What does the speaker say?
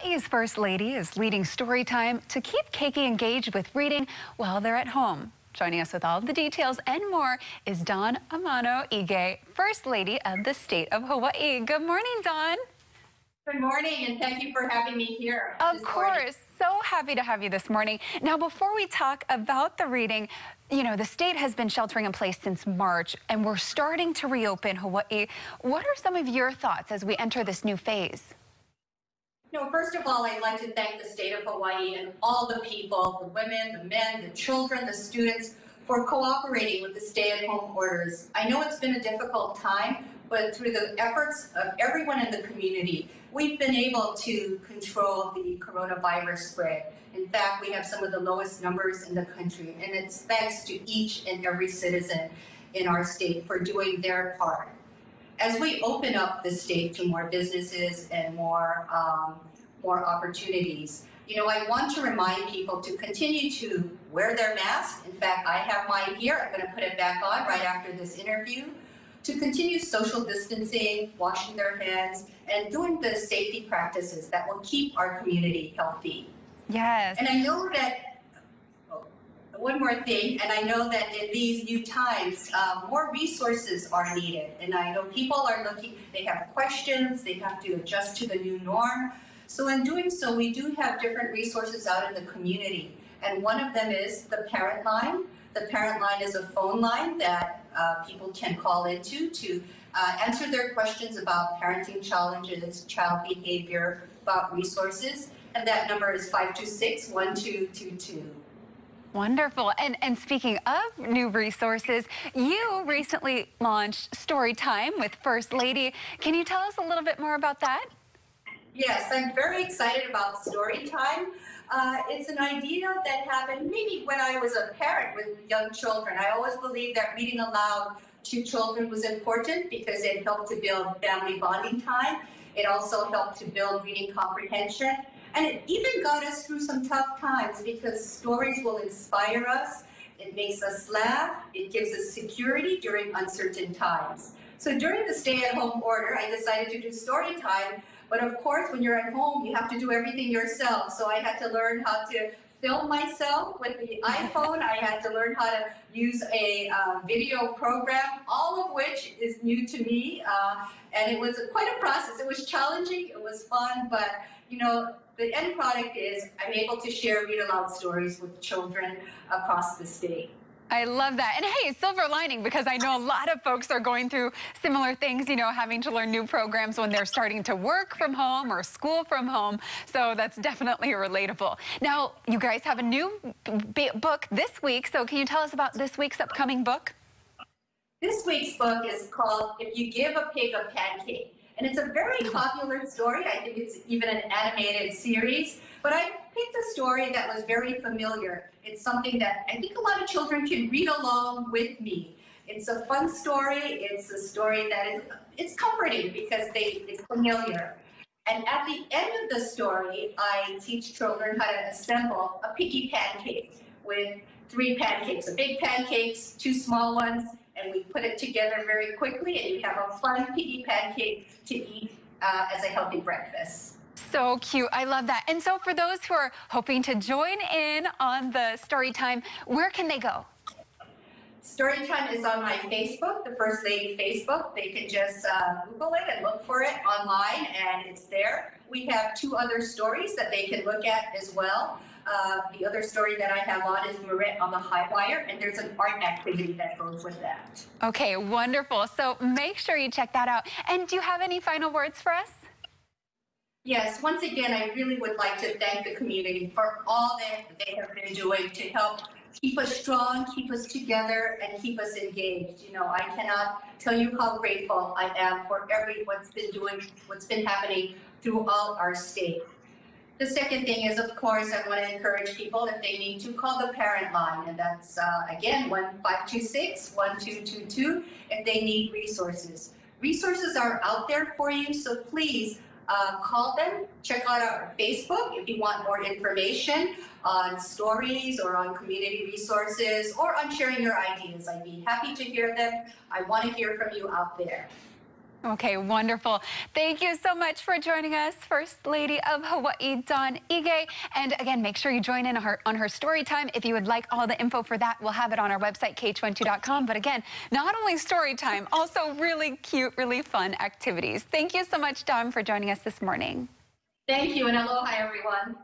Hawaii's First Lady is leading Storytime to keep Keiki engaged with reading while they're at home. Joining us with all the details and more is Dawn Amano-Ige, First Lady of the state of Hawaii. Good morning, Dawn. Good morning, and thank you for having me here. Of course. So happy to have you this morning. Now, before we talk about the reading, the state has been sheltering in place since March, and we're starting to reopen Hawaii. What are some of your thoughts as we enter this new phase? First of all, I'd like to thank the state of Hawaii and all the people, the women, the men, the children, the students, for cooperating with the stay-at-home orders. I know it's been a difficult time, but through the efforts of everyone in the community, we've been able to control the coronavirus spread. In fact, we have some of the lowest numbers in the country, and it's thanks to each and every citizen in our state for doing their part. As we open up the state to more businesses and more opportunities, I want to remind people to continue to wear their mask. In fact, I have mine here. I'm going to put it back on right after this interview. To continue social distancing, washing their hands, and doing the safety practices that will keep our community healthy. Yes. And I know that, one more thing, and I know that in these new times, more resources are needed. And I know people are looking, they have questions, they have to adjust to the new norm. So in doing so, we do have different resources out in the community. And one of them is the Parent Line. The Parent Line is a phone line that people can call into to answer their questions about parenting challenges, child behavior, about resources. And that number is 526-1222. Wonderful. And speaking of new resources, you recently launched Storytime with First Lady. Can you tell us a little bit more about that? Yes, I'm very excited about Storytime. It's an idea that happened maybe when I was a parent with young children. I always believed that reading aloud to children was important because it helped to build family bonding time. It also helped to build reading comprehension. And it even got us through some tough times because stories will inspire us. It makes us laugh. It gives us security during uncertain times. So during the stay-at-home order, I decided to do Storytime. But of course, when you're at home, you have to do everything yourself. So I had to learn how to film myself with the iPhone. I had to learn how to use a video program, all of which is new to me. And it was quite a process. It was challenging, it was fun, but the end product is I'm able to share read aloud stories with children across the state. I love that. And hey, silver lining, because I know a lot of folks are going through similar things, having to learn new programs when they're starting to work from home or school from home. So that's definitely relatable. Now, you guys have a new book this week. So can you tell us about this week's upcoming book? This week's book is called If You Give a Pig a Pancake. And it's a very popular story. I think it's even an animated series. But I picked a story that was very familiar. It's something that I think a lot of children can read along with me. It's a fun story. It's a story that it's comforting because it's familiar. And at the end of the story, I teach children how to assemble a piggy pancake with 3 pancakes, a big pancakes, 2 small ones, and we put it together very quickly, and you have a fun piggy pancake to eat as a healthy breakfast. So cute. I love that. And so for those who are hoping to join in on the Storytime, where can they go? Storytime is on my Facebook, the First Lady Facebook. They can just Google it and look for it online, and it's there. We have 2 other stories that they can look at as well. The other story that I have on is Marit on the High Wire, and there's an art activity that goes with that. Okay, wonderful. So make sure you check that out. And do you have any final words for us? Yes, once again, I really would like to thank the community for all that they have been doing to help keep us strong, keep us together, and keep us engaged. I cannot tell you how grateful I am for what's been happening throughout our state. The second thing is, of course, I want to encourage people if they need to call the Parent Line, and that's, again, 526-1222 if they need resources. Resources are out there for you, so please call them. Check out our Facebook if you want more information on stories or on community resources or on sharing your ideas. I'd be happy to hear them. I want to hear from you out there. Okay, wonderful. Thank you so much for joining us, First Lady of Hawaii, Dawn Ige. And again, make sure you join in on her story time. If you would like all the info for that, we'll have it on our website, KH12.com. But again, not only story time, also really cute, really fun activities. Thank you so much, Dawn, for joining us this morning. Thank you, and aloha, everyone.